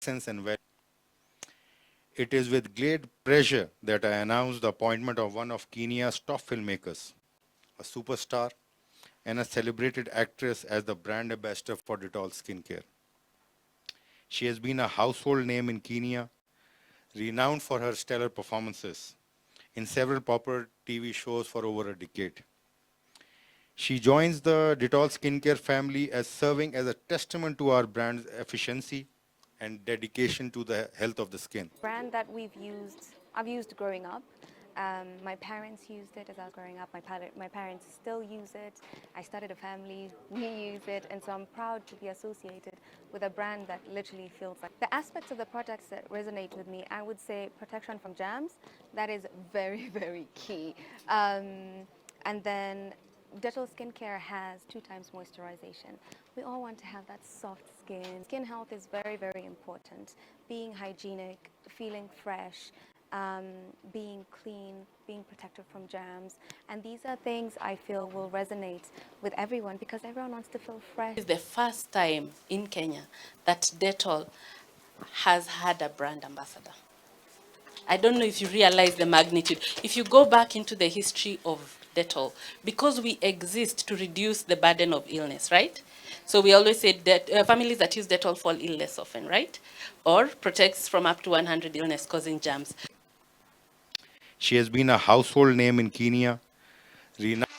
essence and value. It is with great pleasure that I announce the appointment of one of Kenya's top filmmakers, a superstar, and a celebrated actress as the brand ambassador for Dettol skincare. She has been a household name in Kenya, renowned for her stellar performances in several popular TV shows for over a decade. She joins the Dettol skincare family as serving as a testament to our brand's efficiency and dedication to the health of the skin. Brand that I've used growing up. My parents used it as I was growing up. My parents still use it. I started a family, we use it, and so I'm proud to be associated with a brand that literally feels like. The aspects of the products that resonate with me, I would say protection from germs. That is very, very key. And then Dettol skincare has 2 times moisturization. We all want to have that soft skin. Skin health is very, very important. Being hygienic, feeling fresh, being clean, being protected from germs. And these are things I feel will resonate with everyone because everyone wants to feel fresh. It's the first time in Kenya that Dettol has had a brand ambassador. I don't know if you realize the magnitude. If you go back into the history of Dettol, because we exist to reduce the burden of illness, right? So we always say that families that use Dettol fall ill less often, right? Or protects from up to 100 illness-causing germs. She has been a household name in Kenya, renowned